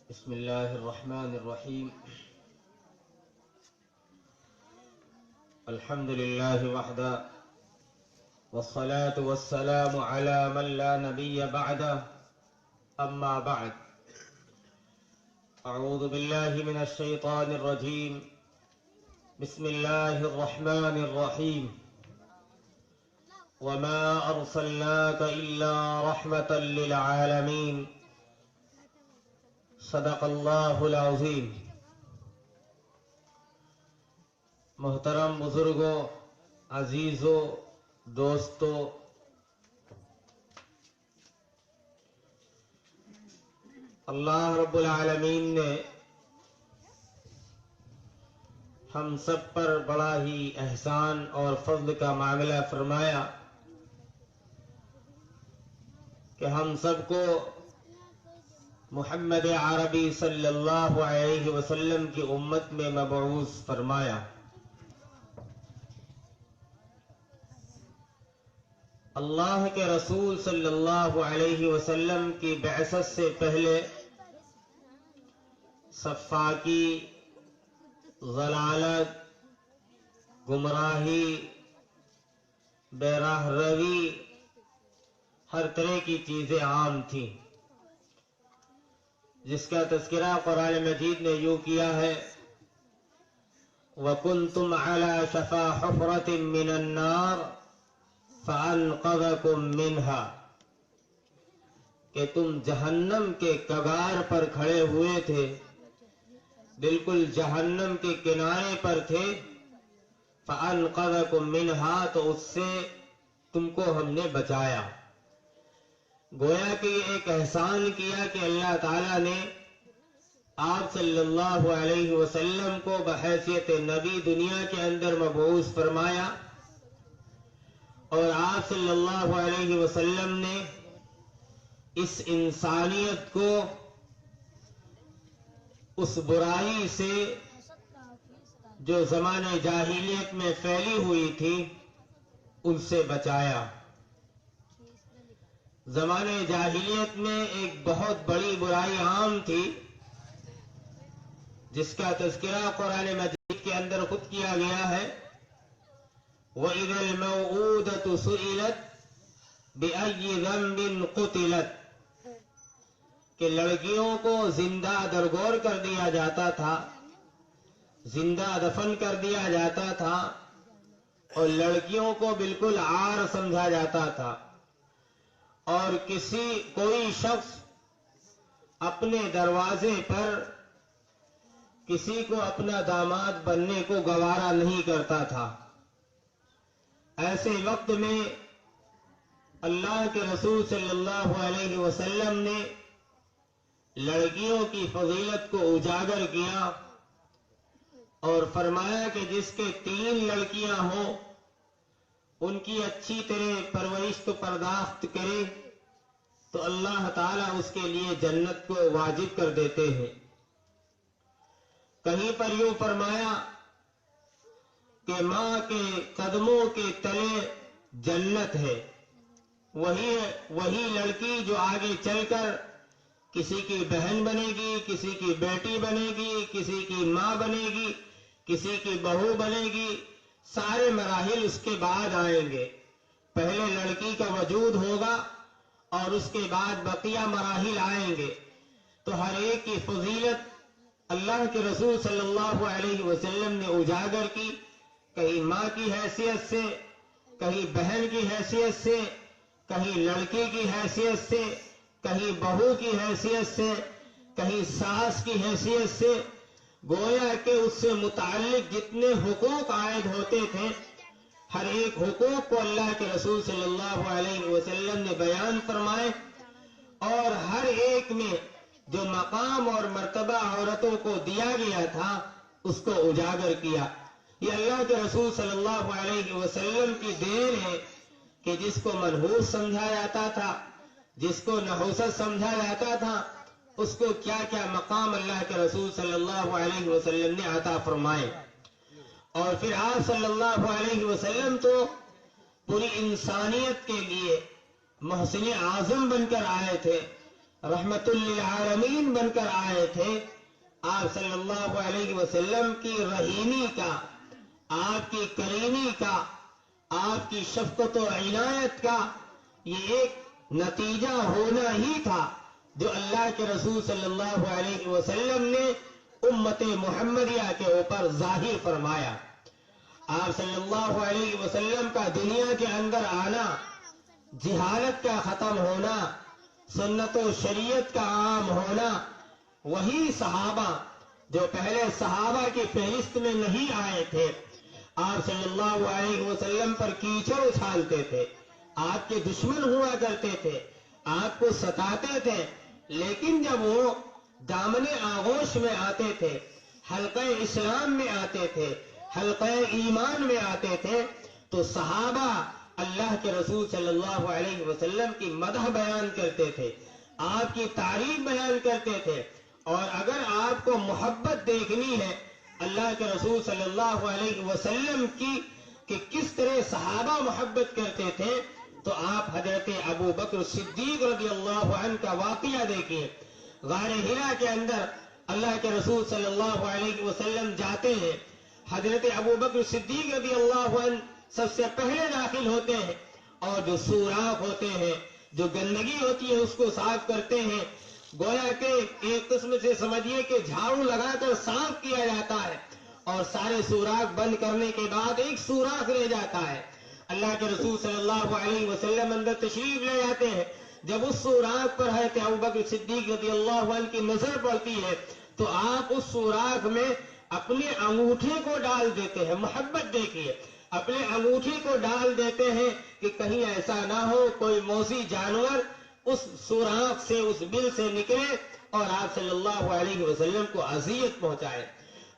بسم الله الرحمن الرحيم. الحمد لله وحده والصلاة والسلام على من لا نبي بعده. أما بعد، أعوذ بالله من الشيطان الرجيم. بسم الله الرحمن الرحيم. وما أرسلناك إلا رحمة للعالمين. صدق اللہ العظیم. محترم بزرگوں، عزیزوں، دوستوں، اللہ رب العالمین نے ہم سب پر بڑا ہی احسان اور فضل کا معاملہ فرمایا کہ ہم سب کو محمد عربی صلی اللہ علیہ وسلم کی امت میں مبعوث فرمایا. اللہ کے رسول صلی اللہ علیہ وسلم کی بعثت سے پہلے سفاکی، ضلالت، گمراہی، بے راہ روی، ہر طرح کی چیزیں عام تھیں، جس کا تذکرہ قرآن مجید نے یوں کیا ہے: وَكُنْتُمْ عَلَى شَفَا حُفْرَةٍ مِّنَ النَّارِ فَأَنْقَذَكُمْ مِنْهَا، کہ تم جہنم کے کگار پر کھڑے ہوئے تھے، بالکل جہنم کے کنارے پر تھے. فَأَنْقَذَكُمْ مِنْهَا، تو اس سے تم کو ہم نے بچایا. گویا کہ یہ ایک احسان کیا کہ اللہ تعالیٰ نے آپ صلی اللہ علیہ وسلم کو بحیثیت نبی دنیا کے اندر مبعوث فرمایا، اور آپ صلی اللہ علیہ وسلم نے اس انسانیت کو اس برائی سے جو زمانے جاہلیت میں پھیلی ہوئی تھی ان سے بچایا. زمانے جاہلیت میں ایک بہت بڑی برائی عام تھی، جس کا تذکرہ قرآن مجید کے اندر خود کیا گیا ہے: وَإِذَا الْمَوْءُودَةُ سُئِلَتْ بِأَيِّ ذَنبٍ قُتِلَتْ، کہ لڑکیوں کو زندہ درگور کر دیا جاتا تھا، زندہ دفن کر دیا جاتا تھا، اور لڑکیوں کو بالکل عار سمجھا جاتا تھا، اور کوئی شخص اپنے دروازے پر کسی کو اپنا داماد بننے کو گوارا نہیں کرتا تھا. ایسے وقت میں اللہ کے رسول صلی اللہ علیہ وسلم نے لڑکیوں کی فضیلت کو اجاگر کیا اور فرمایا کہ جس کے 3 لڑکیاں ہوں ان کی اچھی طرح پرورش تو پرداخت کرے تو اللہ تعالیٰ اس کے لیے جنت کو واجب کر دیتے ہیں. کہیں پر یوں فرمایا کہ ماں کے قدموں کے تلے جنت ہے. وہی لڑکی جو آگے چل کر کسی کی بہن بنے گی، کسی کی بیٹی بنے گی، کسی کی ماں بنے گی، کسی کی بہو بنے گی. سارے مراحل اس کے بعد آئیں گے. پہلے لڑکی کا وجود ہوگا اور اس کے بعد بقیہ مراحل آئیں گے. تو ہر ایک کی فضیلت اللہ کے رسول صلی اللہ علیہ وسلم نے اجاگر کی، کہیں ماں کی حیثیت سے، کہیں بہن کی حیثیت سے، کہیں لڑکی کی حیثیت سے، کہیں بہو کی حیثیت سے، کہیں ساس کی حیثیت سے. گویا کہ اس سے متعلق جتنے حقوق عائد ہوتے تھے، ہر ایک حقوق کو اللہ کے رسول صلی اللہ علیہ وسلم نے بیان فرمائے، اور ہر ایک میں جو مقام اور مرتبہ عورتوں کو دیا گیا تھا اس کو اجاگر کیا. یہ اللہ کے رسول صلی اللہ علیہ وسلم کی دین ہے کہ جس کو منحوس سمجھا جاتا تھا، جس کو نحوست سمجھا جاتا تھا، اس کو کیا کیا مقام اللہ کے رسول صلی اللہ علیہ وسلم نے عطا فرمائے. اور پھر آپ صلی اللہ علیہ وسلم تو پوری انسانیت کے لیے محسن اعظم بن کر آئے تھے. रहमत लिल-आलमीन बनकर आए थे। आप सल्लल्लाहु अलैहि वसल्लम की रहीमी का, आपकी करीमी का, आपकी शफकत और इनायत का ये एक नतीजा होना ही था जो अल्लाह के रसूल सल्लल्लाहु अलैहि वसल्लम ने उम्मत मुहम्मदिया के ऊपर जाहिर फरमाया। आप सल्लल्लाहु अलैहि वसल्लम का दुनिया के अंदर आना, जिहालत का खत्म होना, सुन्नत और शरीयत का आम होना, वही सहाबा जो पहले सहाबा की फहरिस्त में नहीं आए थे, आप सल्लल्लाहु अलैहि वसल्लम पर कीचड़ उछालते थे, आपके दुश्मन हुआ करते थे, आपको सताते थे, लेकिन जब वो दामने आगोश में आते थे, हल्क़े इस्लाम में आते थे, हल्क़े ईमान में आते थे, तो सहाबा अल्लाह के रसूल सल्लल्लाहु अलैहि वसल्लम की मदह बयान करते थे, आपकी तारीफ बयान करते थे। और अगर आपको मोहब्बत देखनी है अल्लाह के रसूल सल्लल्लाहु अलैहि वसल्लम की कि किस तरह सहाबा मोहब्बत करते थे, तो आप हजरत अबू बकर सिद्दीक रज़ियल्लाहु अन्हु का वाक़या देखिए। गारे हिरा के अंदर अल्लाह के रसूल सल्लल्लाहु अलैहि वसल्लम जाते हैं, हजरत अबू बकर सिद्दीक रज़ियल्लाहु अन्हु सबसे पहले दाखिल होते हैं और जो सुराख होते हैं, जो गंदगी होती है, उसको साफ करते हैं। गोया के एक किस्म से समझिए कि झाड़ू लगाकर साफ किया जाता है और सारे सुराख बंद करने के बाद एक सुराख रह जाता है। अल्लाह के रसूल सल्लल्लाहु अलैहि वसल्लम अंदर तशरीफ ले जाते हैं। जब उस सुराख पर है अबू बकर सिद्दीक रज़ियल्लाहु अन्हु की नजर पड़ती है, तो आप उस सुराख में अपने अंगूठे को डाल देते हैं। मोहब्बत देखिए, अपने अंगूठे को डाल देते हैं कि कहीं ऐसा ना हो कोई मौसी जानवर उस सुराख से, उस बिल से निकले और आप सल्लल्लाहु अलैहि वसल्लम को अजियत पहुंचाए।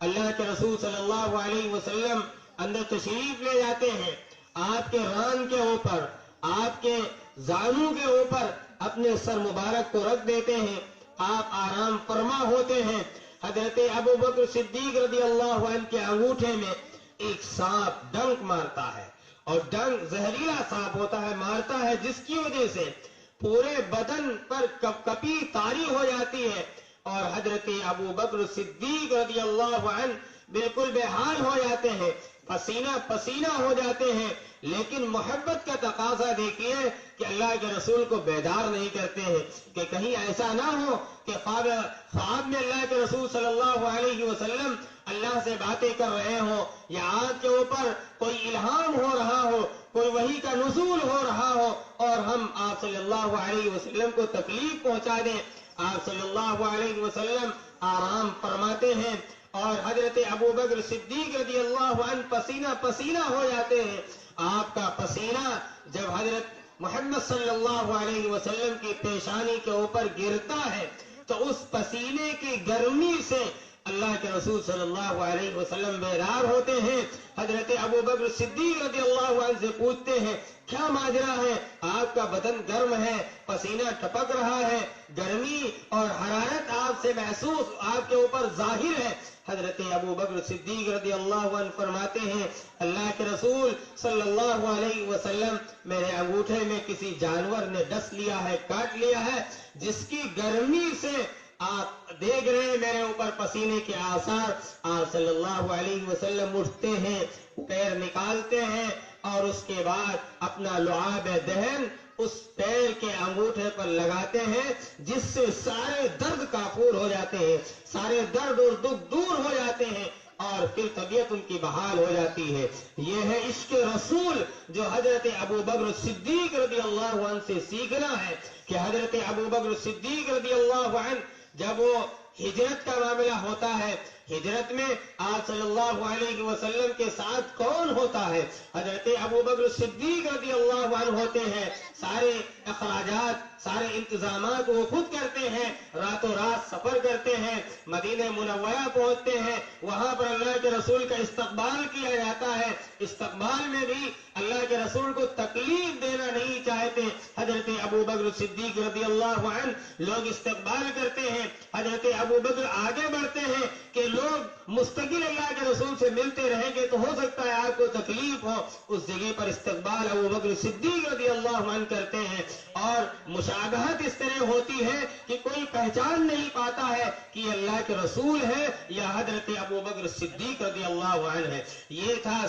अल्लाह के रसूल सल्लल्लाहु अलैहि वसल्लम अंदर तशरीफ ले जाते हैं, आपके रान के ऊपर, आपके जानू के ऊपर अपने सर मुबारक को रख देते हैं, आप आराम फरमा होते हैं। हजरत अबू बकर सिद्दीक रज़ियल्लाहु अन्हु के अंगूठे में एक सांप डंक मारता है और डंक जहरीला सांप होता है, मारता है, जिसकी वजह से पूरे बदन पर कपकपी तारी हो जाती है और हजरत अबू बकर सिद्दीक रज़ियल्लाहु अन्हु बिल्कुल बेहाल हो जाते हैं, पसीना पसीना हो जाते हैं। लेकिन मोहब्बत का तकाजा देखिए कि अल्लाह के रसूल को बेदार नहीं करते हैं कि कहीं ऐसा ना हो कि ख्वाब में अल्लाह के रसूल सल्लल्लाहु अलैहि वसल्लम अल्लाह से बातें कर रहे हो या आपके ऊपर कोई इल्हाम हो रहा हो, कोई वही का नुज़ूल हो रहा हो और हम आप सल्लल्लाहु अलैहि वसल्लम को तकलीफ पहुंचा दें। आप सल्लल्लाहु अलैहि वसल्लम आराम फरमाते हैं और हजरत अबू बकर सिद्दीक रज़ियल्लाहु अन्हु पसीना पसीना हो जाते हैं। आपका पसीना जब हजरत मोहम्मद सल्लल्लाहु अलैहि वसल्लम की पेशानी के ऊपर गिरता है तो उस पसीने की गर्मी से अल्लाह के रसूल सल्लल्लाहु अलैहि वसल्लम बेदार होते हैं। हजरत अबू बकर सिद्दीक रज़ियल्लाहु अन्हु से पूछते हैं क्या माजरा है, आपका बदन गर्म है, पसीना टपक रहा है, गर्मी और हरारत आपसे महसूस आपके ऊपर जाहिर है। हजरत अबू बकर सिद्दीक रज़ियल्लाहु अन्हु फरमाते हैं अल्लाह के रसूल सल्लल्लाहु अलैहि वसल्लम मेरे अंगूठे में किसी जानवर ने डस लिया है, काट लिया है, जिसकी गर्मी से आप देख रहे हैं मेरे ऊपर पसीने के आसार। आप सल्लल्लाहु अलैहि वसल्लम उठते हैं, पैर निकालते हैं और उसके बाद अपना लुआब दहन उस पैर के अंगूठे पर लगाते हैं, जिससे सारे दर्द काफूर हो जाते हैं, सारे दर्द और दुख दूर हो जाते हैं और फिर तबीयत उनकी बहाल हो जाती है। ये है इश्क रसूल जो हजरत अबू बकर सिद्दीक रज़ियल्लाहु अन्हु से सीखना है कि हजरत अबू बकर सिद्दीक रज़ियल्लाहु अन्हु जब वो हिजरत का मामला होता है, हिजरत में आप सल्लल्लाहु अलैहि वसल्लम के साथ कौन होता है? हजरत अबू बकर सिद्दीक रज़ियल्लाहु अन्हु होते हैं। सारे अखराजात, सारे इंतजामात वो खुद करते हैं, रातों रात सफर करते हैं, मदीने मुनव्वरा पहुंचते हैं, वहां पर अल्लाह के रसूल का इस्तकबाल किया जाता है। इस्तकबाल में भी अल्लाह के रसूल को तकलीफ देना नहीं चाहते। हजरत अबू बकर सिद्दीक रज़ियल्लाहु अन्हु लोग इस्तकबाल करते हैं, हजरत अबू बकर आगे बढ़ते हैं कि लोग मुस्तकिल अल्लाह के रसूल से मिलते रहेंगे तो हो सकता है आपको तकलीफ हो। उस जगह पर इस्तकबाल अबू बकर सिद्दीक रज़ियल्लाहु अन्हु करते हैं और मुशाबहत इस तरह होती है कि कोई पहचान नहीं पाता है कि अल्लाह के रसूल है या हजरत अबू बकर सिद्दीक रज़ियल्लाहु अन्हु है। ये था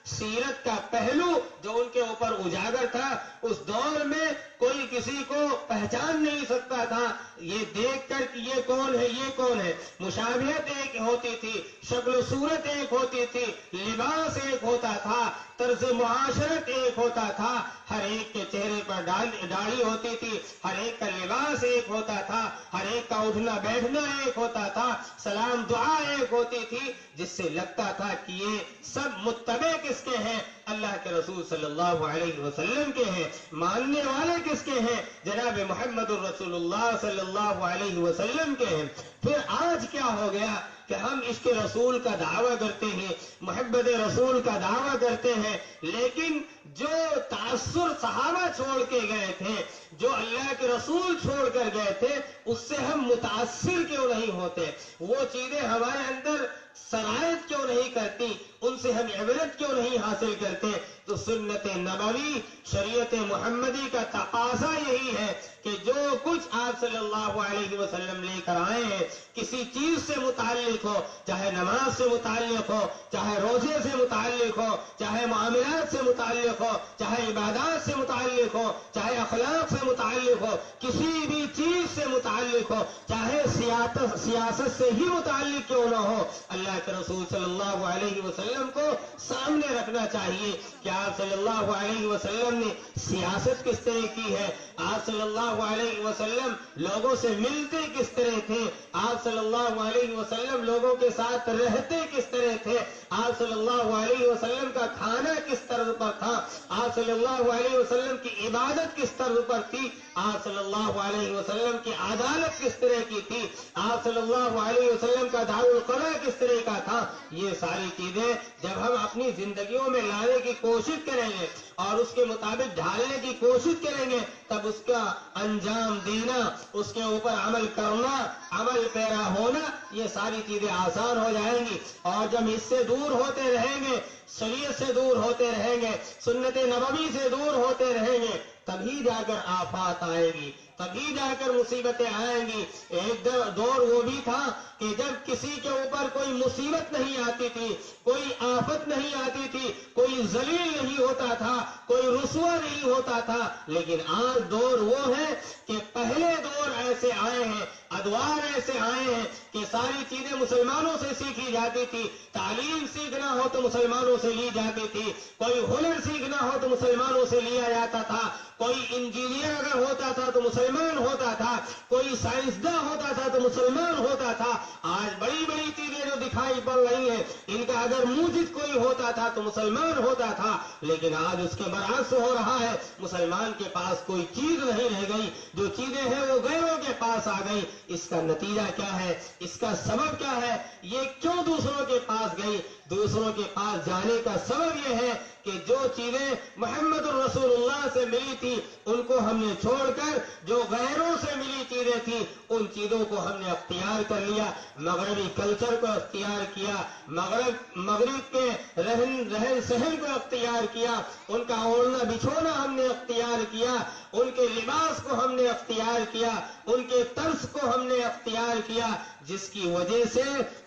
सीरत का पहलू जो उनके ऊपर उजागर था। उस दौर में कोई किसी को पहचान नहीं सकता था ये देखकर कि ये कौन है, ये कौन है। मुशाबिहत एक होती थी, शक्ल सूरत एक होती थी, लिबास एक होता था, तर्ज मुआशरत एक होता था, हर एक के चेहरे पर दाढ़ी होती थी, हर एक का लिबास एक होता था, हर एक का उठना बैठना एक होता था, सलाम दुआ एक होती थी, जिससे लगता था कि ये सब मुत्तबे किसके हैं, अल्लाह के रसूल सल्लल्लाहु अलैहि वसल्लम के हैं। मानने वाले किसके हैं, जनाब मुहम्मदुर रसूलुल्लाह सल्लल्लाहु अलैहि वसल्लम के हैं। फिर आज क्या हो गया कि हम इश्क रसूल का दावा करते हैं, मोहब्बत रसूल का दावा करते हैं, लेकिन जो तासुर सहाबा छोड़ के गए थे, जो अल्लाह के रसूल छोड़ कर गए थे, उससे हम मुतासिर क्यों नहीं होते, वो चीजें हमारे अंदर सरायत क्यों नहीं करती, उनसे हम इबरत क्यों नहीं हासिल करते। तो सुन्नत नबवी शरीयत मुहम्मदी का तकाजा यही है कि जो कुछ आप सल्लल्लाहु अलैहि वसल्लम लेकर आए हैं, किसी चीज से मुताल्लिक हो, चाहे नमाज से मुताल्लिक हो, चाहे रोजे से मुताल्लिक हो, चाहे मामलात से मुताल्लिक हो, चाहे इबादत से मुताल्लिक हो, चाहे अखलाक से मुताल्लिक हो, किसी भी चीज से मुताल्लिक हो, चाहे सियासत से ही मुताल्लिक क्यों न हो, अल्लाह के रसूल सल्लल्लाहु अलैहि वसल्लम को सामने रखना चाहिए कि आप सल्लल्लाहु अलैहि वसल्लम ने सियासत किस तरह की है, आप सल्लल्लाहु अलैहि वसल्लम लोगों से मिलते किस तरह थे, आप सल्लल्लाहु अलैहि वसल्लम लोगों के साथ रहते किस तरह थे, आप सल्लल्लाहु अलैहि वसल्लम का खाना किस तर्ज पर था, आप सल्लल्लाहु अलैहि वसल्लम की इबादत किस तर्ज पर थी, आप सल्लल्लाहु अलैहि वसल्लम की अदालत किस तरह की थी, आप सल्लल्लाहु अलैहि वसल्लम का दारुल क़ज़ा किस तरह का था। ये सारी चीजें जब हम अपनी जिंदगियों में लाने की कोशिश करेंगे और उसके मुताबिक ढालने की कोशिश करेंगे, तब उसका अंजाम देना, उसके ऊपर अमल करना, अमल पैरा होना, ये सारी चीजें आसान हो जाएंगी। और जब इससे दूर होते रहेंगे, शरीयत से दूर होते रहेंगे, सुन्नत नबवी से दूर होते रहेंगे, तभी जाकर आफात आएगी, तभी जाकर मुसीबतें आएंगी। एक दौर वो भी था कि जब किसी के ऊपर कोई मुसीबत नहीं आती थी, कोई आफत नहीं आती थी, कोई जलील नहीं होता था, कोई रुसवा नहीं होता था। लेकिन आज दौर वो है कि पहले दौर ऐसे आए हैं, अदवार ऐसे आए हैं कि सारी चीजें मुसलमानों से सीखी जाती थी। तालीम सीखना हो तो मुसलमानों से ली जाती थी, कोई हुनर सीखना हो तो मुसलमानों से लिया जाता था, कोई इंजीनियर अगर होता था तो मुसलमान होता था, कोई साइंसदान होता था तो मुसलमान होता था। आज बड़ी बड़ी चीजें जो दिखाई पड़ रही हैं, इनका अगर मूजिद कोई होता था तो मुसलमान होता था, लेकिन आज उसके बरअक्स हो रहा है, मुसलमान के पास कोई चीज नहीं रह गई, जो चीजें हैं वो गैरों के पास आ गई। इसका नतीजा क्या है, इसका सबब क्या है, ये क्यों दूसरों के पास गई? दूसरों के पास जाने का सबब यह है कि जो चीजें मुहम्मदुर रसूलुल्लाह से मिली थी उनको हमने छोड़कर जो गैरों से मिली चीजें थी उन चीजों को हमने अख्तियार कर लिया, मगरबी कल्चर को अख्तियार किया, मगरिब के रहन सहन को अख्तियार किया, उनका ओढ़ना बिछोना हमने अख्तियार किया, उनके लिबास को हमने अख्तियार किया, उनके तर्ज को हमने अख्तियार किया, जिसकी वजह से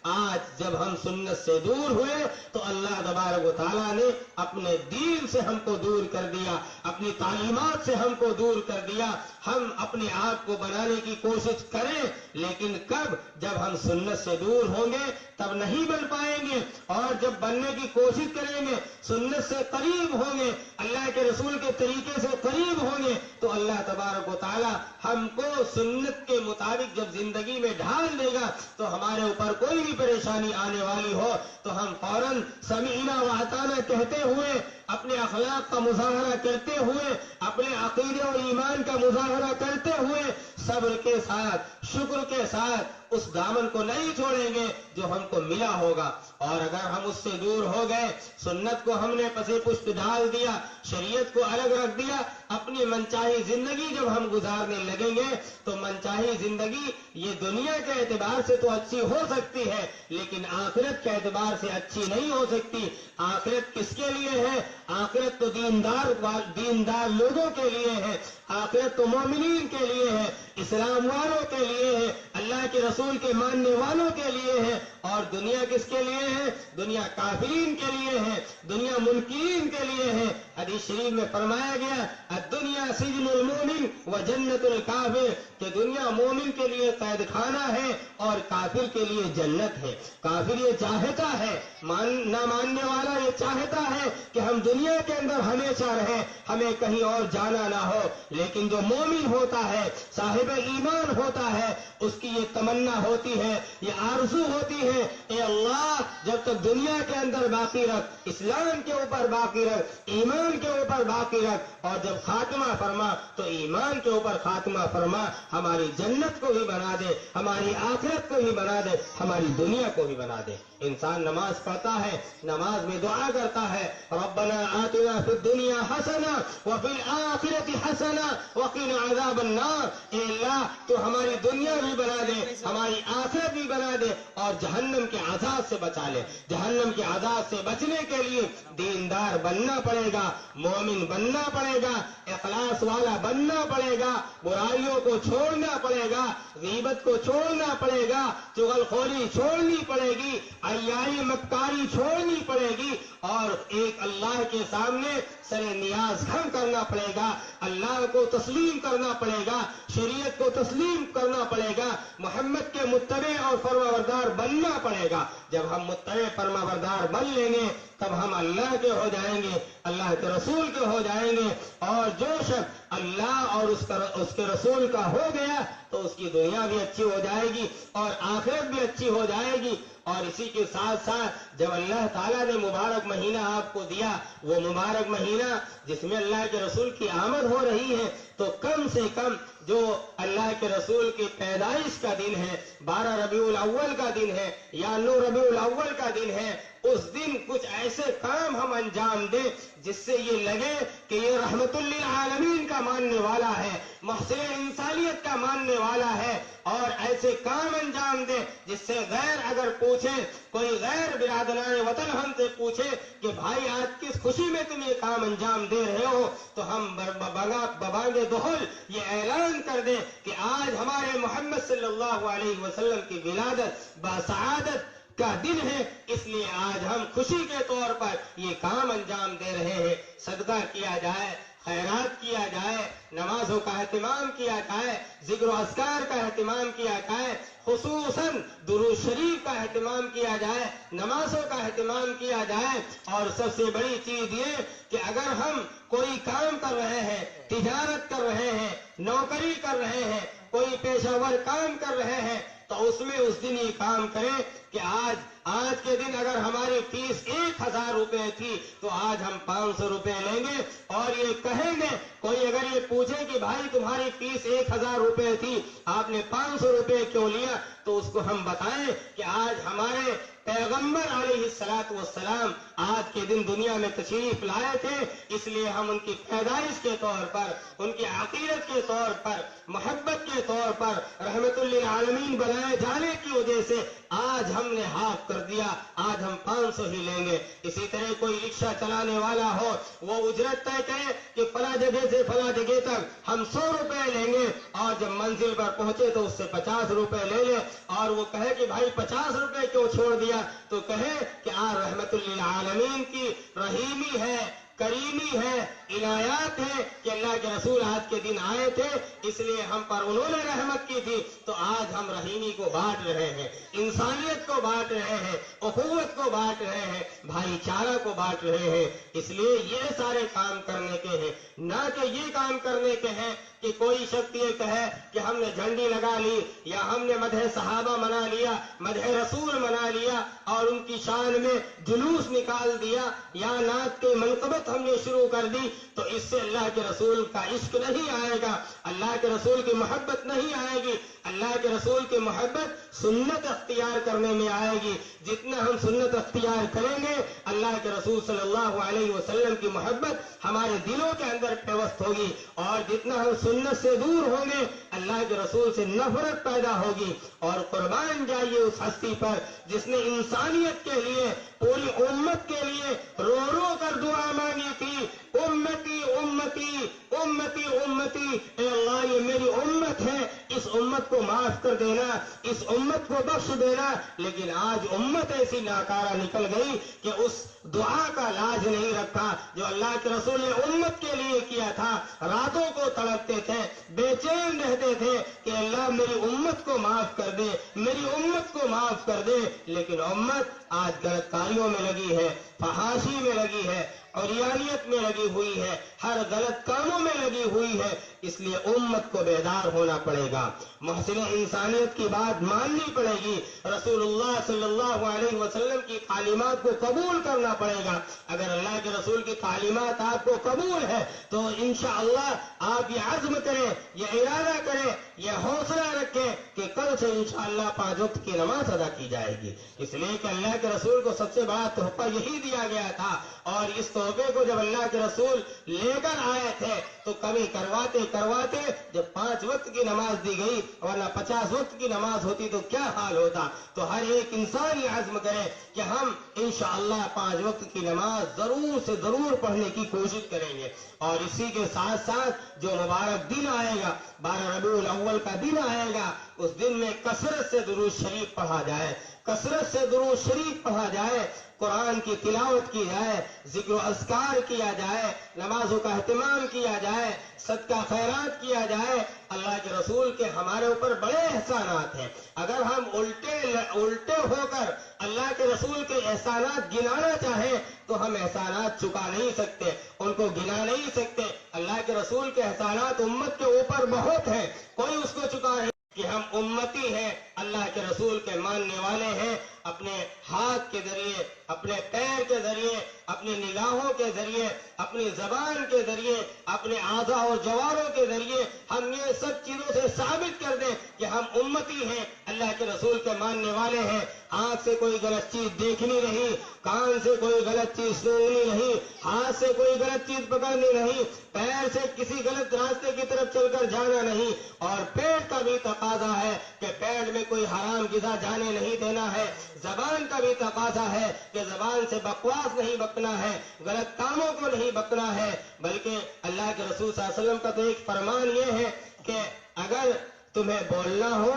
आज जब हम सुन्नत से दूर हुए तो अल्लाह तबारक व तआला ने अपने दीन से हमको दूर कर दिया, अपनी तालीमात से हमको दूर कर दिया। हम अपने आप को बनाने की कोशिश करें, लेकिन कब? जब हम सुन्नत से दूर होंगे तब नहीं बन पाएंगे, और जब बनने की कोशिश करेंगे, सुन्नत से करीब होंगे, अल्लाह के रसूल के तरीके से करीब होंगे, तो अल्लाह तबारक व तआला हमको सुन्नत के मुताबिक जब जिंदगी में ढाल देगा, तो हमारे ऊपर कोई भी परेशानी आने वाली हो तो हम फौरन समीना व अताना कहते हुए, अपने अखलाक का मुजाहरा करते हुए, अपने अकीदे और ईमान का मुजाहरा करते हुए, सब्र के साथ, शुक्र के साथ उस दामन को नहीं छोड़ेंगे जो हमको मिला होगा। और अगर हम उससे दूर हो गए, सुन्नत को हमने पसे पुष्ट डाल दिया, शरीयत को अलग रख दिया, अपनी मनचाही जिंदगी जब हम गुजारने लगेंगे तो मनचाही जिंदगी ये दुनिया के एतबार से तो अच्छी हो सकती है, लेकिन आखिरत के एतबार से अच्छी नहीं हो सकती। आखिरत किसके लिए है? आखिरत तो दीनदार लोगों के लिए है, आखिरत तो मोमिनीन के लिए है, इस्लाम वालों के लिए है, अल्लाह के रसूल के मानने वालों के लिए है। और दुनिया किसके लिए है? दुनिया काफिरीन के लिए है, दुनिया मुनकिरीन के लिए है। हदीस शरीफ में फरमाया गया, दुनिया सिजनुल मोमिन व जन्नतुल काफिर, कि दुनिया मोमिन के लिए कैद खाना है और काफिर के लिए जन्नत है। काफिर ये चाहता है, ना मानने वाला ये चाहता है कि हम दुनिया के अंदर हमेशा रहें, हमें कहीं और जाना ना हो। लेकिन जो मोमिन होता है, साहिब ईमान होता है, उसकी ये तमन्ना होती है, ये आरज़ू होती है, ए अल्लाह जब तक दुनिया के अंदर बाकी रख, इस्लाम के ऊपर बाकी रख, ईमान के ऊपर बाकी रख, और जब खात्मा फरमा तो ईमान के ऊपर खात्मा फरमा। हमारी जन्नत को भी बना दे, हमारी आखिरत को भी बना दे, हमारी दुनिया को भी बना दे। इंसान नमाज पढ़ता है, नमाज में दुआ करता है, रब्बना आतिना फिद दुनिया हसना व फिल आखिरति हसना व क़िना अज़ाबन नार। ए अल्लाह तो हमारी दुनिया भी बना दे, हमारी आखिरत भी बना दे, और जहन्नम के अज़ाब से बचा ले। जहन्नम के अज़ाब से बचने के लिए दीनदार बनना पड़ेगा, मोमिन बनना पड़ेगा, इखलास वाला बनना पड़ेगा, बुराइयों को छोड़ना पड़ेगा, गीबत को छोड़ना पड़ेगा, चुगलखोरी छोड़नी पड़ेगी, अय्यारी मक्कारी छोड़नी पड़ेगी, और एक अल्लाह के सामने सरे नियाज खम करना पड़ेगा, अल्लाह को तस्लीम करना पड़ेगा, शरीयत को तस्लीम करना पड़ेगा, मोहम्मद के मुत्तबे और फरमाबरदार बनना पड़ेगा। जब हम मुत्तबे फरमाबरदार बन लेंगे तब हम अल्लाह के हो जाएंगे, अल्लाह के रसूल के हो जाएंगे। और जो शख्स अल्लाह और उसके रसूल का हो गया तो उसकी दुनिया भी अच्छी हो जाएगी और आखिरत भी अच्छी हो जाएगी। और इसी के साथ साथ जब अल्लाह ताला ने मुबारक महीना आपको दिया, वो मुबारक महीना जिसमें अल्लाह के रसूल की आमद हो रही है, तो कम से कम जो अल्लाह के रसूल की पैदाइश का दिन है, 12 रबीउल अव्वल का दिन है या 9 रबीउल अव्वल का दिन है, उस दिन कुछ ऐसे काम हम अंजाम दें जिससे ये लगे कि ये रहमतुल लिल आलमीन का मानने वाला है, महसिन इंसानियत का मानने वाला है। और ऐसे काम अंजाम दें जिससे गैर अगर पूछे, कोई गैर बिरादरान वतन हमसे पूछे कि भाई आज किस खुशी में तुम ये काम अंजाम दे रहे हो, तो हम बबांगे दोहल ये ऐलान कर दें कि आज हमारे मोहम्मद सल्लल्लाहु अलैहि वसल्लम की विलादत बासआदत का दिन है, इसलिए आज हम खुशी के तौर पर ये काम अंजाम दे रहे हैं। सदका किया जाए, खैरात किया जाए, नमाजों का एहतिमाम किया जाए, जिक्र अस्कार का एहतिमाम किया जाए, खुसूसन दुरूद शरीफ का एहतिमाम किया जाए, नमाजों का एहतिमाम किया जाए। और सबसे बड़ी चीज ये कि अगर हम कोई काम कर रहे हैं, तिजारत कर रहे हैं, नौकरी कर रहे हैं, कोई पेशावर काम कर रहे हैं, तो उसमें उस दिन ये काम करें कि आज के दिन अगर हमारी फीस 1000 रुपए थी तो आज हम 500 रुपए लेंगे। और ये कहेंगे, कोई अगर ये पूछे कि भाई तुम्हारी फीस 1000 रुपए थी, आपने 500 रुपए क्यों लिया, तो उसको हम बताएं कि आज हमारे पैगंबर अलैहिस्सलातु वस्सलाम आज के दिन दुनिया में तशरीफ लाए थे, इसलिए हम उनकी पैदाइश के तौर पर, उनकी अकीदत के तौर पर, मोहब्बत के तौर पर रहमतुल लिल आलमीन बनाए जाने की वजह से आज हमने हाफ कर दिया, आज हम 500 ही लेंगे। इसी तरह कोई रिक्शा चलाने वाला हो, वो उजरत तय करे कि फला जगह से फला जगह तक हम 100 रुपए लेंगे, और जब मंजिल पर पहुंचे तो उससे 50 रुपए ले ले, और वो कहे कि भाई 50 रुपए क्यों छोड़ दिया, तो कहे कि आज रहमतुल लिल आलमीन की रहीमी है, करीमी है, इनायात है कि अल्लाह के रसूल आज के दिन आए थे, इसलिए हम पर उन्होंने रहमत की थी, तो आज हम रहीमी को बांट रहे हैं, इंसानियत को बांट रहे हैं, उखुवत को बांट रहे हैं, भाईचारा को बांट रहे हैं। इसलिए ये सारे काम करने के हैं, ना कि ये काम करने के हैं کہ کوئی شخص یہ کہے کہ ہم نے جھنڈی لگا لی یا ہم نے مدح صحابہ منا لیا، مدح رسول منا لیا اور ان کی شان میں جلوس نکال دیا یا نعت کی منقبت ہم نے شروع کر دی، تو اس سے اللہ کے رسول کا عشق نہیں آئے گا، اللہ کے رسول کی محبت نہیں آئے گی۔ اللہ کے رسول کی محبت سنت اختیار کرنے میں آئے گی۔ جتنا ہم سنت اختیار کریں گے، اللہ کے رسول صلی اللہ علیہ وسلم کی محبت ہمارے دلوں کے اندر پیوست ہوگی، اور جتنا ہم سنت سے دور ہوں گے، اللہ کے رسول سے نفرت پیدا ہوگی۔ اور قربان جائیے اس ہستی پر جس نے انسانیت کے لیے، پوری امت کے لیے رو رو کر دعا مانگی تھی، امتی امتی امتی امتی، اے اللہ یہ میری امت ہے، اس امت کو معاف کر دینا، اس امت کو بخش دینا۔ لیکن آج امت ایسی ناکارہ نکل گئی کہ اس دعا کا لاج نہیں رکھا جو اللہ کے رسول نے امت کے لیے کیا تھا۔ راتوں کو تڑپتے تھے، بے چین رہتے تھے کہ اللہ میری امت کو معاف کر دے، میری امت کو معاف کر دے، لیکن امت آج غلط کاریوں میں لگی ہے، فحاشی میں لگی ہے، عریانیت میں لگی ہوئی ہے، ہر غلط کاموں میں لگی ہوئی ہے۔ اس لیے امت کو بیدار ہونا پڑے گا، محسن انسانیت کی بات ماننی پڑے گی، رسول اللہ صلی اللہ علیہ وسلم کی تعلیمات کو قبول کرنا پڑے گا۔ اگر اللہ کے رسول کی تعلیمات آپ کو قبول ہے تو انشاءاللہ آپ یہ عزم کریں، یہ ارادہ کریں، یہ حوصلہ رکھیں کہ کل سے انشاءاللہ 5 وقت کی نماز ادا کی جائے گی، اس لیے کہ اللہ کے رسول کو سب سے بڑا تحفہ یہی دیا گیا تھا، اور اس تحفے کو جب اللہ کے رسول لے کر آئے تھے تو کمی کرواتے کرواتے جب 5 وقت کی نماز دی گئی، ورنہ 50 وقت کی نماز ہوتی تو کیا حال ہوتا۔ تو ہر ایک انسان یہ عزم کرے کہ ہم انشاءاللہ 5 وقت کی نماز ضرور سے ضرور پڑھنے کی کوشش کریں گے، اور اسی کے ساتھ ساتھ جو مبارک دن آئے گا، 12 ربیع الاول کا دن آئے گا، اس دن میں کثرت سے درود شریف پڑھا جائے، کثرت سے درود شریف پڑھا جائے، قرآن کی تلاوت کی جائے، ذکر و اذکار کیا جائے، نمازوں کا اہتمام کیا جائے، صدقہ خیرات کیا جائے۔ اللہ کے رسول کے ہمارے اوپر بڑے احسانات ہیں، اگر ہم الٹے ہو کر اللہ کے رسول کے احسانات گنانا چاہیں تو ہم احسانات چکا نہیں سکتے، ان کو گنا نہیں سکتے۔ اللہ کے رسول کے احسانات امت کے اوپر بہت ہیں، کوئی اس کو چکا نہیں کہ ہم امتی ہیں، اللہ کے رسول کے ماننے والے ہیں، اپنے ہاتھ کے ذریعے، اپنے پیر کے ذریعے، اپنی نگاہوں کے ذریعے، اپنی زبان کے ذریعے، اپنے اعضاء اور جواروں کے ذریعے ہم یہ سب چیزوں سے ثابت کر دیں کہ ہم امتی ہیں، اللہ کے رسول کے ماننے والے ہیں۔ آنکھ سے کوئی غلط چیز دیکھنی نہیں، کان سے کوئی غلط چیز سننی نہیں، ہاتھ سے کوئی غلط چیز پکڑنی نہیں، پیر سے کسی غلط راستے کی طرف چل کر جانا نہیں، اور پیٹ کا بھی تقاضا ہے کہ پیٹ میں کوئی حرام غذا جانے نہیں دینا ہے، زبان کا بھی تقاضا ہے کہ زبان سے بکواس نہیں بکنا ہے، غلط کاموں کو نہیں بکنا ہے، بلکہ اللہ کے رسول صلی اللہ علیہ وسلم کا تو ایک فرمان یہ ہے کہ اگر تمہیں بولنا ہو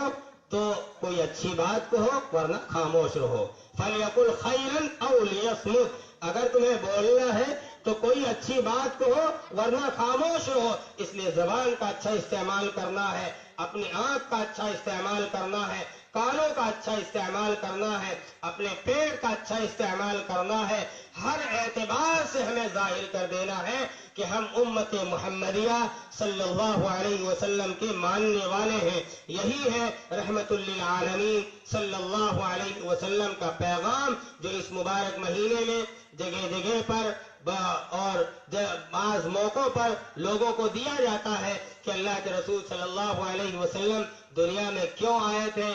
تو کوئی اچھی بات کہو ورنہ خاموش رہو، فَلْيَقُلْ خَيْرًا أَوْ لِيَصْمُتْ، اگر تمہیں بولنا ہے تو کوئی اچھی بات کہو ورنہ خاموش رہو۔ اس لیے زبان کا اچھا استعمال کرنا ہے، اپنی آنکھ کا اچھا استعمال کرنا ہے، کانوں کا اچھا استعمال کرنا ہے، اپنے پیٹ کا اچھا استعمال کرنا ہے، ہر اعتبار سے ہمیں ظاہر کر دینا ہے کہ ہم امت محمدیہ صلی اللہ علیہ وسلم کے ماننے والے ہیں۔ یہی ہے رحمت للعالمین صلی اللہ علیہ وسلم کا پیغام جو اس مبارک مہینے میں جگہ جگہ پر اور بعض موقعوں پر لوگوں کو دیا جاتا ہے کہ اللہ کے رسول صلی اللہ علیہ وسلم دنیا میں کیوں آئے تھے،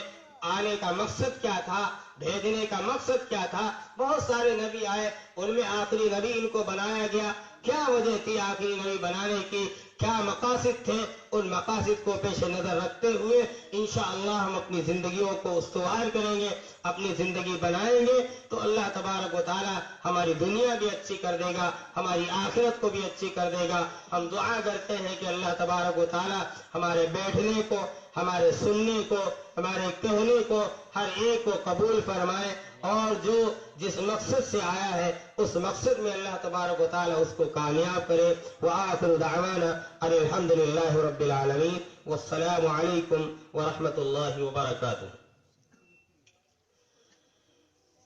آنے کا مقصد کیا تھا، بھیجنے کا مقصد کیا تھا۔ بہت سارے نبی آئے، ان میں آخری نبی ان کو بنایا گیا، کیا وجہ تھی آخری نبی بنانے کی، کیا مقاصد تھے، ان مقاصد کو پیش نظر رکھتے ہوئے انشاءاللہ ہم اپنی زندگیوں کو استوار کریں گے، اپنی زندگی بنائیں گے تو اللہ تبارک و تعالی ہماری دنیا بھی اچھی کر دے گا، ہماری آخرت کو بھی اچھی کر دے گا۔ ہم دعا کرتے ہیں کہ اللہ تبارک و تعالی ہمارے بیٹھنے کو، ہمارے سننے کو، ہمارے کہنے کو ہر ایک کو قبول فرمائے، اور جو جس مقصد سے آیا ہے اس مقصد میں اللہ تبارک و تعالی اس کو کامیاب کرے۔ وآخر دعوانا ان الحمد للہ رب العالمین، والسلام علیکم ورحمۃ اللہ وبرکاتہ۔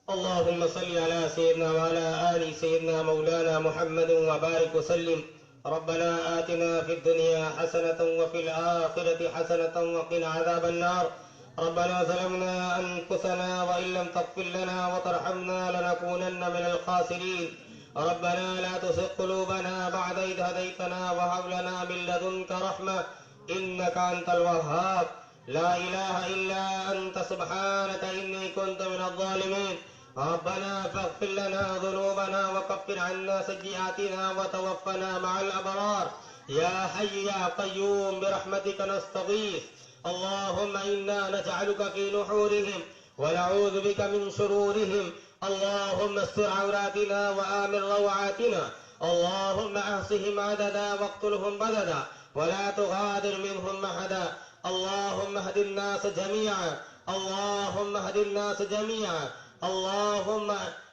اللهم صل على سيدنا وعلى آل سيدنا مولانا محمد وبارك وسلم ربنا آتنا في الدنيا حسنة وفي الآخرة حسنة وقنا عذاب النار. ربنا ظلمنا أنفسنا وإن لم تغفر لنا وترحمنا لنكونن من الخاسرين. ربنا لا تزغ قلوبنا بعد إذ هديتنا وهب لنا من لدنك رحمة إنك أنت الوهاب. لا إله إلا أنت سبحانك إني كنت من الظالمين. ربنا فاغفر لنا ذنوبنا وكفر عنا سيئاتنا وتوفنا مع الأبرار. يا حي يا قيوم برحمتك نستغيث. اللهم إنا نجعلك في نحورهم ونعوذ بك من شرورهم. اللهم استر عوراتنا وآمن روعاتنا. اللهم أحصهم عددا واقتلهم بددا ولا تغادر منهم أحدا. اللهم اهد الناس جميعا. اللهم اهد الناس جميعا. اللهم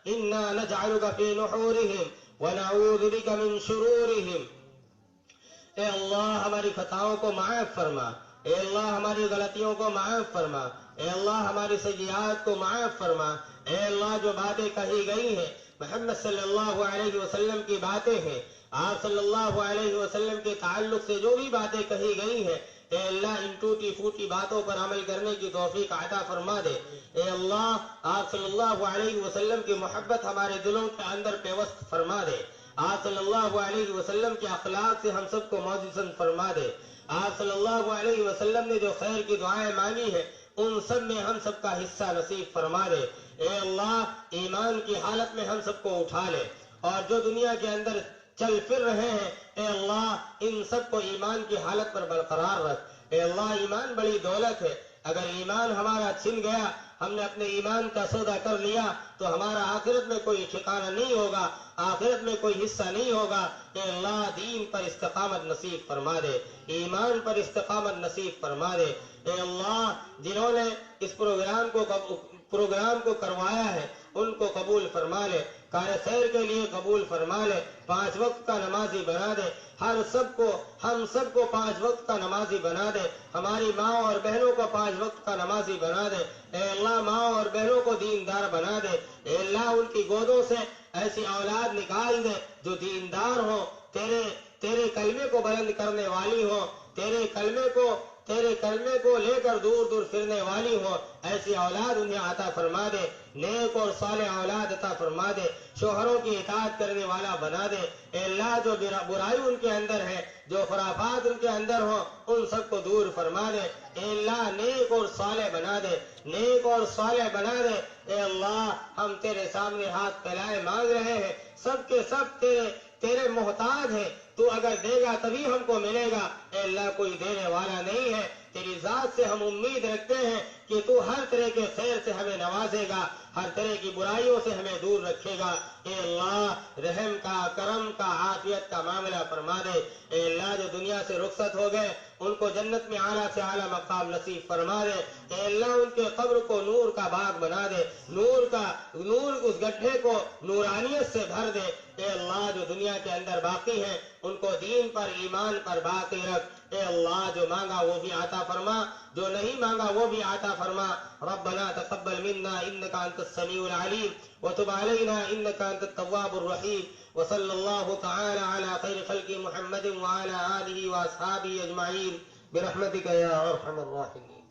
إنا نجعلك في نحورهم ونعوذ بك من شرورهم. اے اللہ ہماری خطاؤں کو معاف فرما. اے اللہ ہماری غلطیوں کو معاف فرما. اے اللہ ہماری سیئات کو معاف فرما. اے اللہ جو باتیں کہی گئی ہیں محمد صلی اللہ علیہ وسلم کی باتیں ہیں، آپ صلی اللہ علیہ وسلم کے تعلق سے جو بھی باتیں کہی گئی ہیں، اے اللہ ان ٹوٹی پھوٹی باتوں پر عمل کرنے کی توفیق عطا فرما دے. اے اللہ آپ صلی اللہ علیہ وسلم کی محبت ہمارے دلوں کے اندر پیوست فرما دے. آپ صلی اللہ علیہ وسلم کے اخلاق سے ہم سب کو معززن فرما دے. آپ صلی اللہ علیہ وسلم نے جو خیر کی دعائیں مانگی ہیں ان سب میں ہم سب کا حصہ نصیب فرما دے. اے اللہ ایمان کی حالت میں ہم سب کو اٹھا لے، اور جو دنیا کے اندر چل پھر رہے ہیں اے اللہ ان سب کو ایمان کی حالت پر برقرار رکھ. اے اللہ ایمان بڑی دولت ہے. اگر ایمان ہمارا چھن گیا، ہم نے اپنے ایمان کا سودا کر لیا تو ہمارا آخرت میں کوئی ٹھکانہ نہیں ہوگا، آخرت میں کوئی حصہ نہیں ہوگا. اے اللہ دین پر استقامت نصیب فرما دے، ایمان پر استقامت نصیب فرما دے. اے اللہ جنہوں نے اس پروگرام کو کروایا ہے ان کو قبول فرما لے، کار خیر کے لیے قبول فرما لے. 5 وقت کا نمازی بنا دے. ہم سب کو 5 وقت کا نمازی بنا دے. ہماری ماں اور بہنوں کو 5 وقت کا نمازی بنا دے. اے اللہ ماں اور بہنوں کو دیندار بنا دے. اے اللہ ان کی گودوں سے ایسی اولاد نکال دے جو دیندار ہو، تیرے کلمے کو بلند کرنے والی ہو، تیرے کلمے کو لے کر دور دور پھرنے والی ہو. ایسی اولاد انہیں عطا فرما دے. نیک اور صالح اولاد عطا فرما دے. شوہروں کی اطاعت کرنے والا بنا دے. اے اللہ جو برائی ان کے اندر ہے، جو خرافات ان کے اندر ہو ان سب کو دور فرما دے. اے اللہ نیک اور صالح بنا دے، نیک اور صالح بنا دے. اے اللہ ہم تیرے سامنے ہاتھ پھیلائے مانگ رہے ہیں، سب کے سب تیرے محتاج ہیں. تو اگر دے گا تبھی ہم کو ملے گا. اے اللہ کوئی دینے والا نہیں ہے. تیری ذات سے ہم امید رکھتے ہیں کہ تو ہر طرح کے خیر سے ہمیں نوازے گا، ہر طرح کی برائیوں سے ہمیں دور رکھے گا. اے اللہ رحم کا، کرم کا، عافیت کا معاملہ فرما دے. اے اللہ جو دنیا سے رخصت ہو گئے ان کو جنت میں اعلیٰ سے اعلیٰ مقام نصیب فرما دے. اے اللہ ان کے قبر کو نور کا باغ بنا دے، نور اس گڈھے کو نورانیت سے بھر دے. اے اللہ جو دنیا کے اندر باقی ہیں ان کو دین پر، ایمان پر باقی رکھ. اے اللہ جو مانگا وہ بھی عطا فرما، جو نہیں مانگا وہ بھی عطا فرما. ربنا تقبل منا انك انت السميع العليم وتب علينا انك انت التواب الرحيم. وصلى الله تعالى على خير خلق محمد وعلى آله واصحابه اجمعين برحمتك يا ارحم الراحمين.